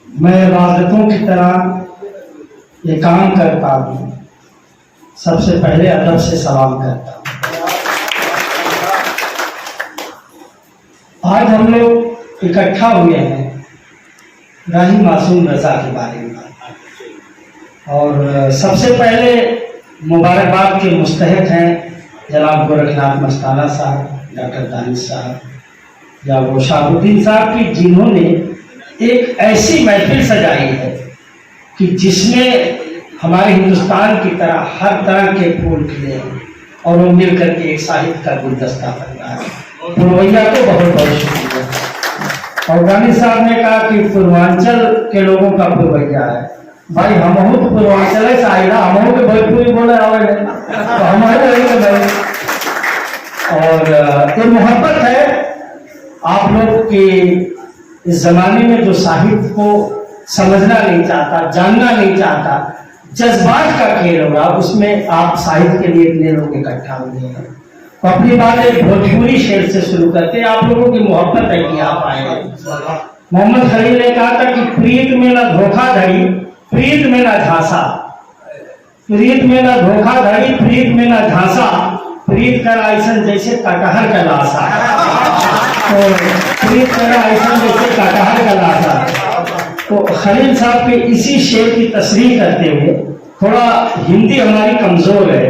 मैं इबादतों की तरह ये काम करता हूँ। सबसे पहले अदब से सलाम करता हूँ। आज हम लोग इकट्ठा हुए हैं राही मासूम रजा के बारे में, और सबसे पहले मुबारकबाद के मुस्तहक हैं जनाब गोरखनाथ मस्ताना साहब, डॉक्टर दानिश साहब या वो शाहबुद्दीन साहब की, जिन्होंने एक ऐसी महफिल सजाई है कि जिसमें हमारे हिंदुस्तान की तरह हर तरह के फूल खिले हैं और वो मिल करके एक साहित्य का गुलदस्ता बन रहा है। पूर्वैया को बहुत बहुत शुक्रिया। और दानिश साहब ने कहा कि पूर्वांचल के लोगों का पूर्वैया है। भाई हम तो पूर्वांचल से आएगा, हम के भोजपुरी बोले आवे तो हमारे भाई। और ये मोहब्बत है आप लोग के इस जमाने में जो साहित्य को समझना नहीं चाहता, जानना नहीं चाहता, जज्बात का खेल होगा, उसमें आप साहित्य के लिए इतने लोग इकट्ठा हुए हैं। तो अपनी बात एक भोजपुरी शेर से शुरू करते हैं। आप लोगों की मोहब्बत है कि आप आए हैं। मोहम्मद खलील ने कहा था कि प्रीत में ना धोखाधड़ी, प्रीत में ना झांसा, प्रीत में ना धोखाधड़ी, प्रीत में ना झांसा, प्रीत कर ऐसा जैसे कटहर का लाशा। तो प्रीत कर ऐसा जैसे कटहर का लाशा। तो खलील साहब के इसी शेर की तस्रीह करते हुए, थोड़ा हिंदी हमारी कमजोर है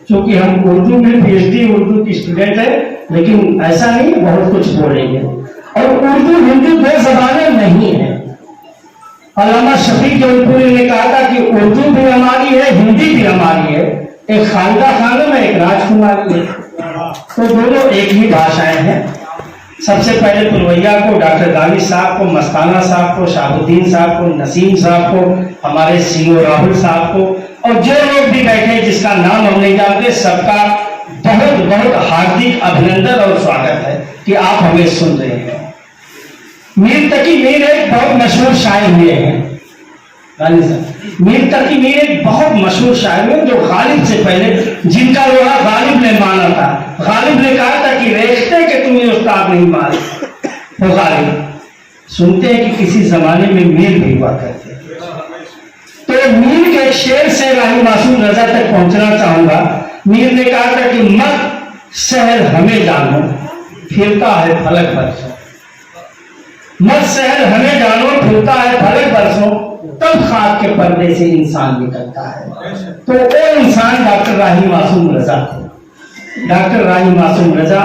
क्योंकि हम उर्दू में पीएचडी उर्दू की स्टूडेंट है, लेकिन ऐसा नहीं, बहुत कुछ बोलेंगे। और उर्दू हिंदी दो ज़बानें नहीं है। अल्लामा शफी जौनपुरी ने कहा था कि उर्दू भी हमारी है, हिंदी भी हमारी है। एक खालिदा खानम है, एक राजकुमारी है, तो दोनों एक ही भाषाएं हैं। सबसे पहले पुरवैया को, डॉक्टर दानिश साहब को, मस्ताना साहब को, शाहबुद्दीन साहब को, नसीम साहब को, हमारे सीओ राहुल साहब को, और जो लोग भी बैठे जिसका नाम हम नहीं जानते, सबका बहुत बहुत हार्दिक अभिनंदन और स्वागत है कि आप हमें सुन रहे हैं। मीर तकी मीर एक बहुत मशहूर शायर हुए हैं। मीर तकी मीर एक बहुत मशहूर शायर हुए जो गालिब से पहले, जिनका लोहा गालिब ने माना था। गालिब ने कहा था कि रेखते के तुम्हें उस्ताद नहीं माने। तो गालिब सुनते हैं कि किसी जमाने में मीर भी हुआ करते। तो मीर के शेर से राही मासूम रजा तक पहुंचना चाहूंगा। मीर ने कहा था कि मत शहर हमें जानो, फिरता है फलक बरसों। मत शहर हमें जानो, फिरता है फलक बरसों, तब खाक के पर्दे से इंसान निकलता है। तो वो इंसान डॉक्टर राही मासूम रजा थे। डॉक्टर राही मासूम रजा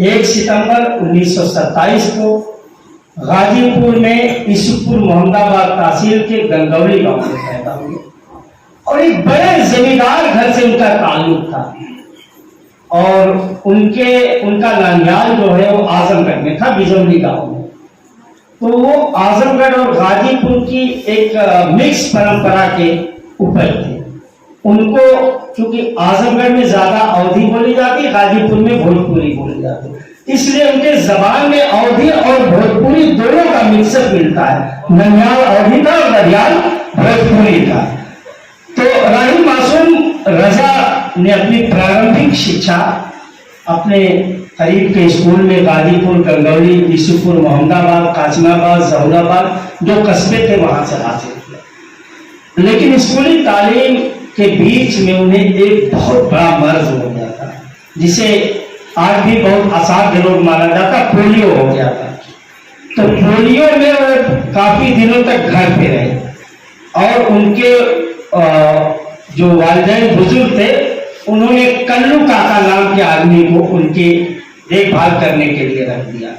1 सितंबर 1927 को गाजीपुर में ईसुपुर मोहम्मदाबाद तहसील के गंगौली गांव में पैदा हुए, और एक बड़े जमींदार घर से उनका ताल्लुक था। और उनका नानियाल जो है वो आजमगढ़ में था, बिजौली गांव में। तो वो आजमगढ़ और गाजीपुर की एक मिक्स परंपरा के ऊपर थे। उनको क्योंकि आजमगढ़ में ज्यादा अवधी बोली जाती है, गाजीपुर में भोजपुरी बोली जाती है, इसलिए उनके जबान में अवधी और भोजपुरी दोनों का मिक्सअप मिलता है। ननियाल अवधी था और ननियाल भोजपुरी था। तो राही मासूम रजा ने अपनी प्रारंभिक शिक्षा अपने करीब के स्कूल में गाजीपुर, गंगौली, ईसुपुर, मोहम्मदाबाद, कासिमाबाद, जहुराबाद जो कस्बे थे वहां से हासिल किया। लेकिन स्कूली तालीम के बीच में उन्हें एक बहुत बड़ा मर्ज हो गया था, जिसे आज भी बहुत असाध्य रोग माना जाता, पोलियो हो गया था। तो पोलियो में वो काफी दिनों तक घर पे रहे, और उनके जो वालिदैन बुजुर्ग थे उन्होंने कल्लू काका नाम के आदमी को उनकी देखभाल करने के लिए रख दिया।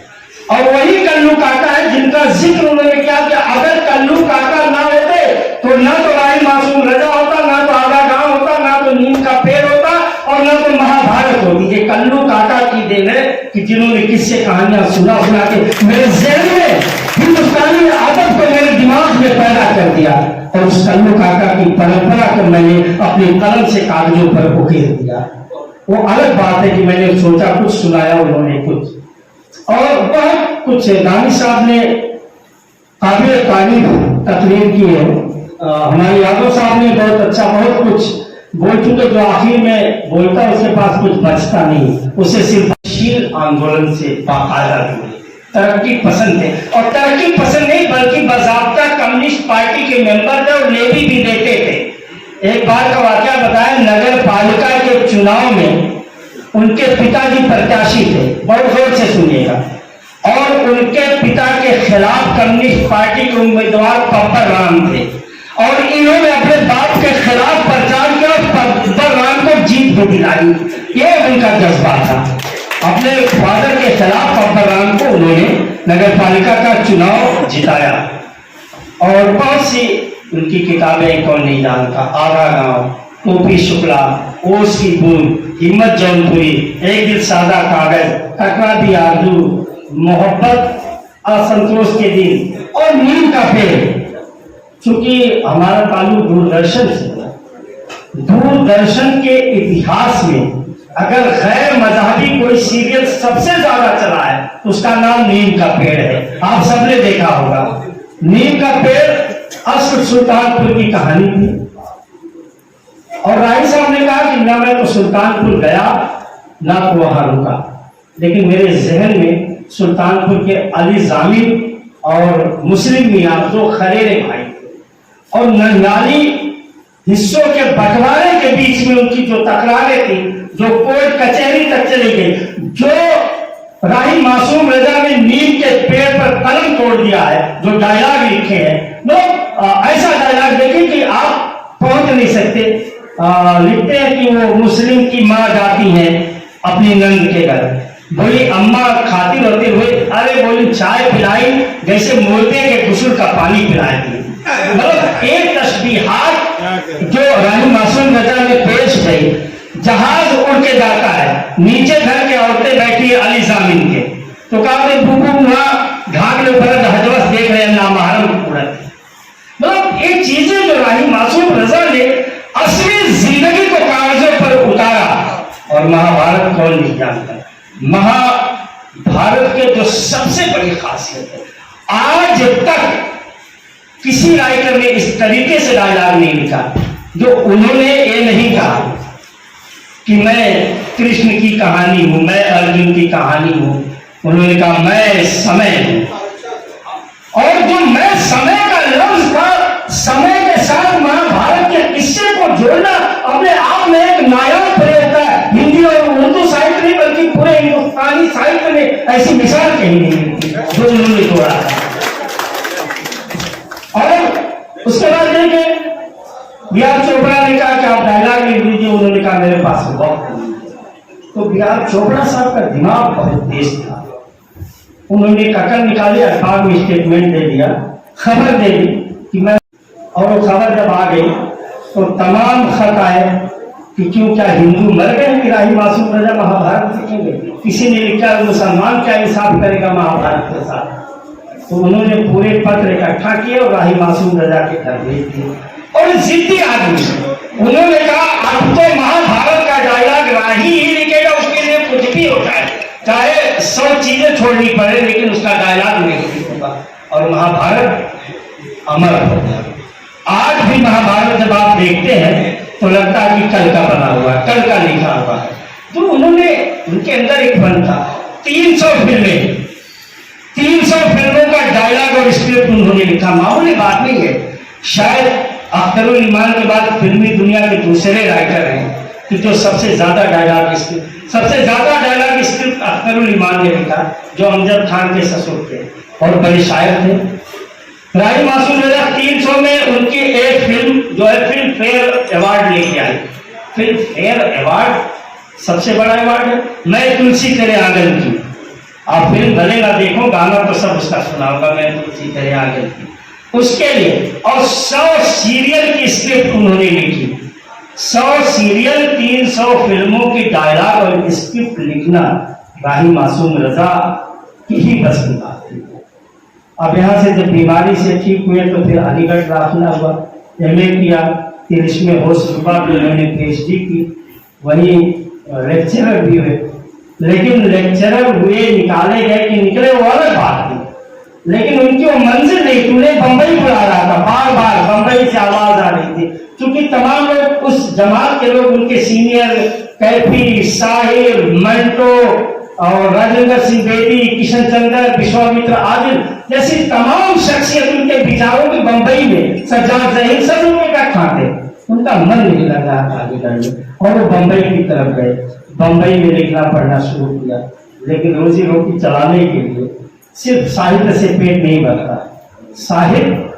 और वही कल्लू काका है जिनका जिक्र उन्होंने किया कि अगर कल्लू काका ना होते तो ना तो राही मासूम रजा होता, ना तो आधा गांव होता, ना तो नीम का पेड़ होता, और ना तो महाभारत होती। ये कल्लू काका की देन है कि जिन्होंने किस्से कहानियां सुना के मेरे ज़हन में हिंदुस्तानी आदत को मेरे दिमाग में पैदा कर दिया, और उस कल्लू काका की परंपरा को मैंने अपनी कलम से कागजों पर उकेर दिया। वो अलग बात है कि मैंने सोचा कुछ, सुनाया उन्होंने कुछ, और बहुत कुछ दानिश साहब ने काबिल तारीफ तकरीर की है। हमारे यादव साहब ने बहुत अच्छा बहुत कुछ बोल चुके, जो आखिर में बोलता उसके पास कुछ बचता नहीं, उसे सिर्फ शील आंदोलन से बाकायदा जुड़े, तरक्की पसंद थे, और तरक्की पसंद नहीं बल्कि बाज़ाब्ता पार्टी के मेंबर थे और लेवी भी देते थे। एक बार का वाकया बताया, नगर पालिका के चुनाव में उनके पिताजी प्रत्याशी थे, बहुत जोर से सुनिएगा, और उनके पिता के खिलाफ कम्युनिस्ट पार्टी के उम्मीदवार पप्पर राम थे, और इन्होंने अपने बाप के खिलाफ प्रचार किया और पप्पर राम को जीत भी दिलाई। ये उनका जज्बा था, अपने फादर के खिलाफ पप्पर राम को उन्होंने नगर पालिका का चुनाव जिताया। और बहुत सी उनकी किताबें कौन नहीं जानता, आगा गांव, टोपी शुक्ला, ओस की बूंद, हिम्मत जौनपुरी, एक दिल सादा कागज, टकरा दी आरजू, मोहब्बत, असंतोष के दिन और नीम का पेड़। चूंकि हमारा ताल्लुक दूरदर्शन से है, दूरदर्शन के इतिहास में अगर गैर मजहबी कोई सीरियल सबसे ज्यादा चला है तो उसका नाम नीम का पेड़ है। आप सबने देखा होगा। नीम का पेड़ असल सुल्तानपुर की कहानी थी, और राही साहब ने कहा कि ना मैं तो सुल्तानपुर गया ना तो वहां रुका, लेकिन मेरे जहन में सुल्तानपुर के अली जामिन और मुस्लिम मियां दो खरेरे भाई थे, और नंगाली हिस्सों के बंटवारे के बीच में उनकी जो तकरारें थी, जो कोर्ट कचहरी तक चली गई, जो राही मासूम रजा ने नीम के पेड़ पर कलम तोड़ दिया है, जो डायलॉग लिखे हैं, ऐसा डायलॉग देखें कि आप पहुंच नहीं सकते। लिखते हैं कि वो मुस्लिम की माँ जाती है अपनी नंद के घर, बोली अम्मा खाती रहते हुए, अरे बोली चाय पिलाई जैसे मुर्दे के गुस्ल का पानी पिलाए थी। मतलब एक तशबीहात जो रानी मासूम रजा में पेश गई। जहाज उड़ के जाता है, नीचे घर के औरतें बैठी है अली जामिन के, तो कहते बुबू वहां घाट में ऊपर हजवस देख रहे हैं नामहरम उड़त। मतलब ये चीजें जो रानी मासूम रजा ने असली जिंदगी को कागजों पर उतारा, और महाभारत कौन नहीं जानता। महाभारत के जो सबसे बड़ी खासियत है, आज तक किसी राइटर ने इस तरीके से डायलॉग नहीं लिखा जो उन्होंने ये नहीं कहा कि मैं कृष्ण की कहानी हूं, मैं अर्जुन की कहानी हूं। उन्होंने कहा मैं समय हूं, और जो मैं समय का लफ्ज था, समय के साथ महाभारत के किस्से को जोड़ना अपने आप में एक नायाब प्रयोग था। हिंदी और उर्दू साहित्य नहीं बल्कि पूरे हिंदुस्तानी साहित्य में ऐसी मिसाल कहीं नहीं मिलती जो उन्होंने जोड़ा था। और उसके बाद देखें, बी.आर. चोपड़ा ने कहा कि आप डायलॉग लिख दीजिए, उन्होंने कहा मेरे पास वक्त नहीं। तो बी.आर. चोपड़ा साहब का दिमाग बहुत तेज था, उन्होंने ककल निकाले, अखबार में स्टेटमेंट दे दिया, खबर दे दी कि मैं, और वो खबर जब आ गई तो तमाम खत आए कि क्यों क्या हिंदू मर गए कि राही मासूम रजा महाभारत लिखेंगे। किसी ने लिखा मुसलमान क्या इंसाफ करेगा महाभारत के साथ। तो उन्होंने पूरे पत्र इकट्ठा किए और राही मासूम रजा के घर भेज दिए। और जिद्दी आदमी, उन्होंने कहा अब तो महाभारत का डायलॉग राही ही लिखेगा, उसके लिए कुछ भी होता है, चाहे 100 चीजें छोड़नी पड़े, लेकिन उसका डायलॉग नहीं होगा। और महाभारत अमर हो गया। आज भी महाभारत जब आप देखते हैं तो लगता है कि कल का बना हुआ, कल का लिखा हुआ है। तो उन्होंने, उनके अंदर एक फन था, 300 फिल्में, 300 फिल्मों का डायलॉग और स्क्रिप्ट उन्होंने लिखा। मामूली बात नहीं है। शायद अख्तरुल इमान के बाद फिल्मी दुनिया के दूसरे राइटर हैं कि जो सबसे ज्यादा डायलॉग स्क्रिप्ट अख्तरुल इमान ने लिखा, जो अमजद खान के ससुर थे और बड़े शायर थे। राही मासूम रजा 300 में उनकी एक फिल्म जो है फिल्म फेयर अवार्ड लेके आई। फिल्म फेयर अवार्ड सबसे बड़ा अवार्ड है। मैं तुलसी तेरे आंगन की, आप फिल्म भले ना देखो, गाना तो सब उसका सुना होगा, मैं तुलसी तेरे आंगन की, उसके लिए। और 100 सीरियल की स्क्रिप्ट उन्होंने लिखी। 100 सीरियल, 300 फिल्मों की डायलॉग और स्क्रिप्ट लिखना राही मासूम रजा की ही बस की बात थी। अब यहाँ से जब बीमारी से ठीक हुए तो फिर अलीगढ़ दाखिला हुआ, MA किया, फिर इसमें होशरुबा भी उन्होंने PhD की, वहीं लेक्चरर भी हुए। लेकिन लेक्चरर हुए, निकाले गए कि निकले, वो अलग बात थी, लेकिन उनकी वो मंजिल नहीं। तूने बंबई बुला रहा था, बार बार बंबई से आवाज आ रही थी, क्योंकि तमाम लोग उस जमात के लोग, उनके सीनियर कैफी, साहिर, मंटो और राजेंद्र सिंह बेदी, किशन चंद्र, विश्वामित्र आदि जैसी तमाम शख्सियत उनके जाओ कि बंबई में सज्जाद जहीर सब लोग क्या खाते, उनका मन नहीं लगा आगे बढ़ने और वो बंबई की तरफ गए। बंबई में लिखना पढ़ना शुरू किया, लेकिन रोजी रोटी चलाने के लिए सिर्फ साहित्य से पेट नहीं भरता। साहित्य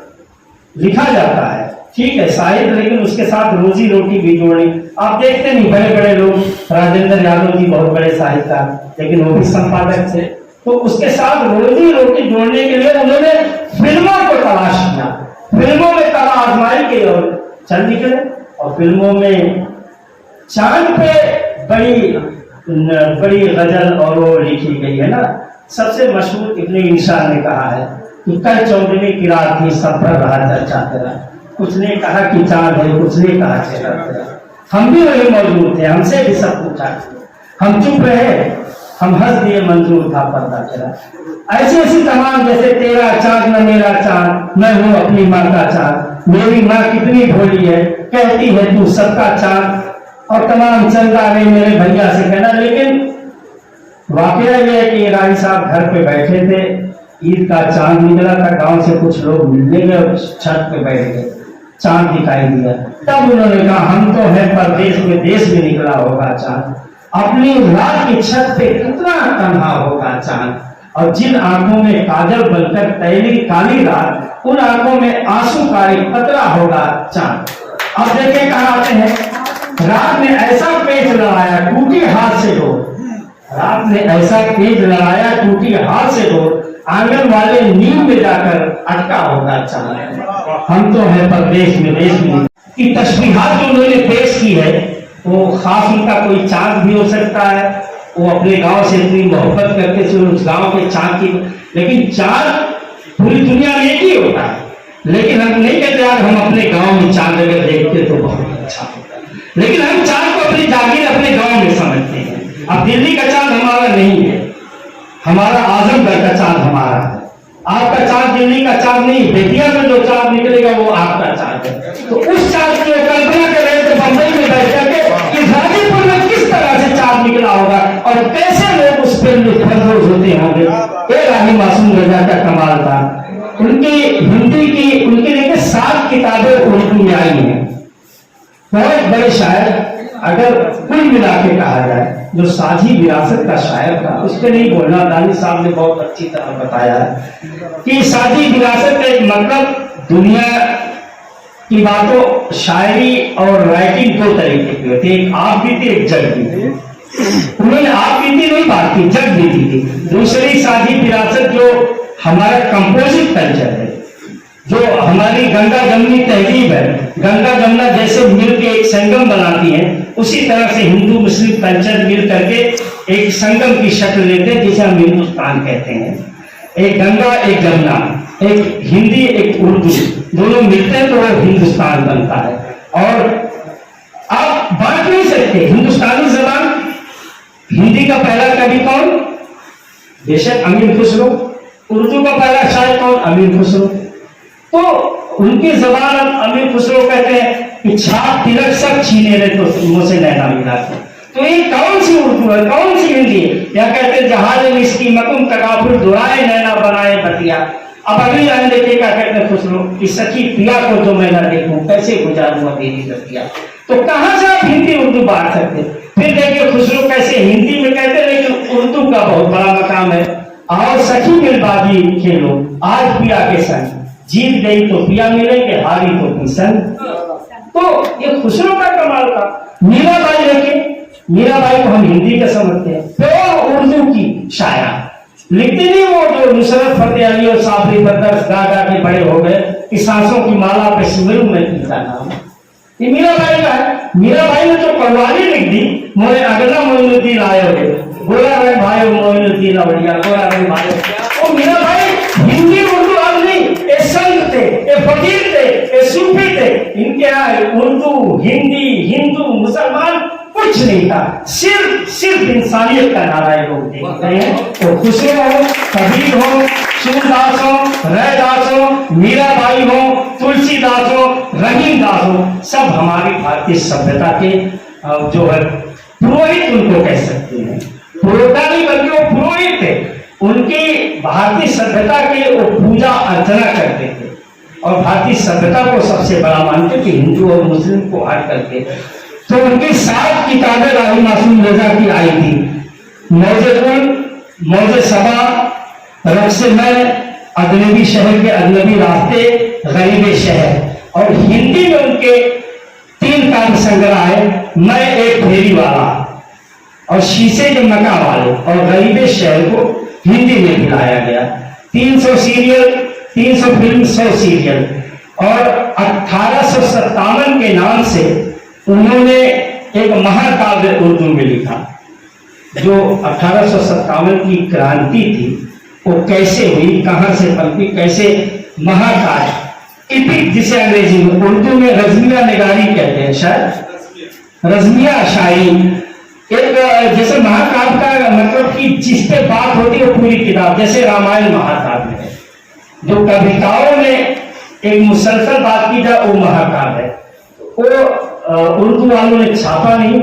लिखा जाता है, ठीक है साहित्य, लेकिन उसके साथ रोजी रोटी भी जोड़नी। आप देखते नहीं बड़े बड़े लोग, राजेंद्र यादव जी बहुत बड़े साहित्यकार, लेकिन वो भी संपादक थे, तो उसके साथ रोजी रोटी जोड़ने के लिए उन्होंने फिल्मों को तलाश किया, फिल्मों में कला आजमाई के और चल निकले। और फिल्मों में चांद पे बड़ी गजल और वो लिखी गई है ना, सबसे मशहूर इब्ने इंशान ने कहा है कि कल चौदहवीं की रात थी, सब पर रहा चर्चा तेरा, कुछ ने कहा कि चांद है, कुछ ने कहा चेहरा तेरा। हम भी वही मौजूद थे, हमसे भी सब पूछा, हम चुप रहे, हम हंस दिए, मंजूर था पर्दा तेरा। ऐसी ऐसी तमाम, जैसे तेरा चांद न मेरा चांद, मैं हूँ अपनी माँ का चांद, मेरी माँ कितनी भोली है, कहती है तू सबका चांद, और तमाम चल रहे मेरे भैया से कहना। लेकिन वाकया यह है कि रानी साहब घर पे बैठे थे, ईद का चांद निकला था, गांव से कुछ लोग मिलने गए, छत पे बैठ गए, चांद दिखाई दिया। तब उन्होंने कहा हम तो है परदेश में, देश में निकला होगा चांद, अपनी रात की छत पे कितना तन्हा होगा चांद, और जिन आंखों में काजल बनकर तैली काली रात, उन आंखों में आंसू कारी पतला होगा चांद। अब देखें कहाँ आते हैं, रात में ऐसा पेच लड़ाया टूटी हाथ से दो, रात में ऐसा पेच लड़ाया टूटी हाथ से दो, आंगन वाले नींद में जाकर अटका होगा चांद। हम तो है परदेश में, देश में। कि तशबीहात जो उन्होंने पेश की है वो खास उनका कोई चांद भी हो सकता है, वो अपने गांव से इतनी मोहब्बत करते थे उस गांव के चांद की। लेकिन चांद पूरी दुनिया में एक ही होता है, लेकिन हम नहीं कहते यार हम अपने गांव में चांद अगर देखते तो बहुत अच्छा होता, लेकिन हम चांद को अपनी जागीर अपने गांव में समझते हैं। अब दिल्ली का चांद हमारा नहीं है, हमारा आजमगढ़ का चांद हमारा है, आपका चांद दिल्ली का चांद नहीं, बेतिया में जो चांद निकलेगा वो आपका चांद है। तो उस चांद की कल्पना कर रहे थे बंबई में बैठ करके कि गाजीपुर में किस तरह से चांद निकला होगा और कैसे लोग उस पर लुत्फानंदोज होते होंगे। ये राही मासूम रजा का कमाल था। उनकी हिंदी की उनकी देखिए 7 किताबें उर्दू में आई हैं, बहुत बड़े शायर। अगर कुल मिला के कहा जाए जो साझी विरासत का शायर था, उस पर नहीं बोलना, दानी साहब ने बहुत अच्छी तरह बताया है कि साझी विरासत का एक मतलब दुनिया की बातों, शायरी और राइटिंग 2 तरीके की होती है, एक आप बीती एक जग बीती। उन्होंने आप बीती नहीं बात की, जग बीती थी। दूसरी साझी विरासत जो हमारा कंपोजिट कल्चर है, जो हमारी गंगा जमुनी तहजीब है, गंगा जमुना जैसे मिलकर एक संगम बनाती है, उसी तरह से हिंदू मुस्लिम कल्चर मिल करके एक संगम की शक्ल लेते हैं, जिसे हम हिंदुस्तान कहते हैं। एक गंगा एक जमुना, एक हिंदी एक उर्दू, दोनों मिलते हैं तो वो हिंदुस्तान बनता है। और आप बांट नहीं सकते, हिंदुस्तानी जबान, हिंदी का पहला कवि कौन? बेशक अमीर खुसरो। उर्दू का पहला शायर कौन? अमीर खुसरो। तो उनकी जबान अमीर खुसरो कहते हैं कि छाप तिलक सब छीने रहे तो मुझसे नैना मिला। तो ये कौन सी उर्दू है, कौन सी हिंदी है? या कहते हैं जहाज मिस्की मकुम तकाफुर दुराए नैना बनाए बतिया। अब अगली लाइन देखिए क्या कहते हैं खुसरो कि सखी पिया को जो मैं ना देखूं कैसे गुजारूं अकेली रतिया। तो कहां से आप हिंदी उर्दू बांट सकते? फिर देखिए खुसरो कैसे हिंदी में कहते हैं, लेकिन उर्दू का बहुत बड़ा मकाम है। और सखी मिलबाजी खेलो आज पिया के संग, जीत गई तो पिया मिलेंगे, हारी तो किसन। तो ये खुसरो का कमाल था। मीराबाई देखिए, मीराबाई को हम हिंदी का समझते हैं, प्योर उर्दू की शायर लिखते नहीं, वो जो नुसरत फतेह अली और साबरी पर दर्ज गा गा के बड़े हो गए कि सांसों की माला पे सिमरू में पीता नाम, ये मीराबाई का है। मीराबाई ने जो कव्वाली लिख दी, मोरे अगला मोइनुद्दीन आयो रे, गोरा रहे भाई मोइनुद्दीन अवलिया, गोरा रहे भाई, वो मीराबाई हिंदी उर्दू अब नहीं, ये संत थे, ये फकीर थे, ये सूफी थे। इनके यहाँ उर्दू हिंदी हिंदू मुसलमान कुछ नहीं था, सिर्फ इंसानियत का नारा ये लोग देख रहे हैं। तो खुसरो हो, कबीर हो, सूरदास हो, रैदास हो, मीराबाई हो, तुलसीदास हो, रहीमदास हो, सब हमारी भारतीय सभ्यता के जो है पुरोहित उनको कह सकते हैं। पुरोहिता नहीं बल्कि वो पुरोहित थे। उनकी भारतीय सभ्यता के वो पूजा अर्चना करते थे। और भारतीय सभ्यता को सबसे बड़ा मानते थे, हिंदू और मुस्लिम को हट करके। तो उनकी 7 किताबें राही मासूम रजा की आई थी, मौजे गुल, मौजे सबा, रक्स में, अजनबी शहर के अजनबी रास्ते, गरीब शहर। और हिंदी में उनके 3 काव्य संग्रह है, मैं एक फेरी वाला और शीशे के मका वाले और गरीब शहर को हिंदी में भी लाया गया। 300 सीरियल, 300 फिल्म, 100 सीरियल। और 1857 के नाम से उन्होंने एक महाकाव्य उर्दू में लिखा, जो 1857 की क्रांति थी वो कैसे हुई, कहां से पनपी, कैसे महाकाव्य इपिक, जिसे अंग्रेजी में, उर्दू में रज़मिया निगारी कहते हैं, शायद रज़मिया शायरी। एक जैसे महाकाव्य का मतलब कि जिस पे बात होती है वो पूरी किताब, जैसे रामायण महाकाव्य है, जो कविताओं में एक मुसलसल बात की जाए वो महाकाव्य है। वो उर्दू वालों ने छापा नहीं,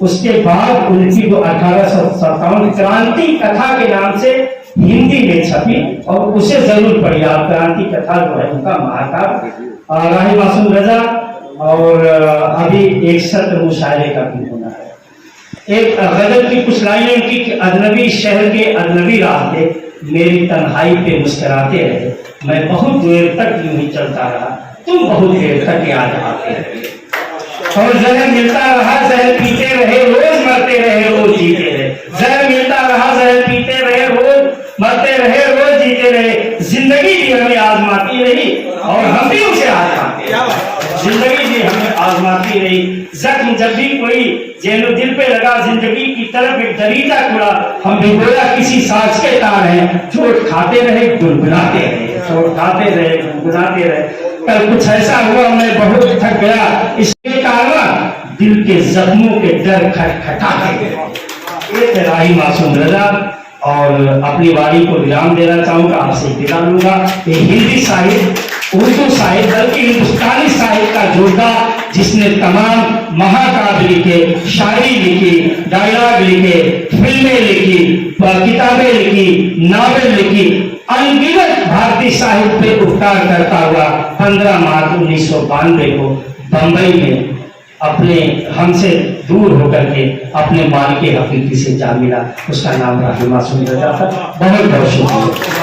उसके बाद उनकी जो 1857 क्रांति कथा के नाम से हिंदी में छपी, और उसे जरूर पढ़िए आप, क्रांति कथा जो है उनका महाकाव्य राही मासूम रजा। और अभी एक सत्र मुशायरे का भी होना है। एक गजल की कुछ लाइनें उनकी, अजनबी शहर के अजनबी रास्ते, मेरी तन्हाई पे मुस्कुराते रहे, मैं बहुत देर तक यूं ही चलता रहा, तुम बहुत देर तक याद आते रहे। और जहर मिलता रहा, जहर पीते रहे, रोज मरते रहे, रोज जीते रहे। जहर मिलता रहा, जहर पीते रहे, रोज मरते रहे, रोज जीते रहे। जिंदगी भी हमें आजमाती रही और हम भी उसे आजमाते रहे। जिंदगी भी हमें आजमाती रही। जख्म जब भी कोई जेनो दिल पे लगा, जिंदगी की तरफ एक दरीचा खुला, हम भी गोया किसी साज के तार हैं, चोट खाते रहे, गुनगुनाते रहे, चोट खाते रहे, गुनगुनाते रहे। कल कुछ ऐसा हुआ, मैं बहुत थक गया, इसके कारण दिल के जख्मों के डर खटखटाते गए। ये थे राही मासूम रजा। और अपनी वाणी को विराम देना चाहूंगा, आपसे विदा लूंगा। ये हिंदी साहित्य, उर्दू साहित्य, बल्कि हिंदुस्तानी साहित्य का जोड़ा, जिसने तमाम महाकाव्य लिखे, शायरी लिखी, डायलॉग लिखे, फिल्में लिखी, किताबें लिखी, नावल लिखी, अनगिनत भारतीय साहित्य पे उपकार करता हुआ 15 मार्च 1992 को बंबई में अपने हमसे दूर होकर के अपने मालिक हकीकी से जा मिला। उसका नाम राही मासूम रजा था। बहुत बहुत शुक्रिया।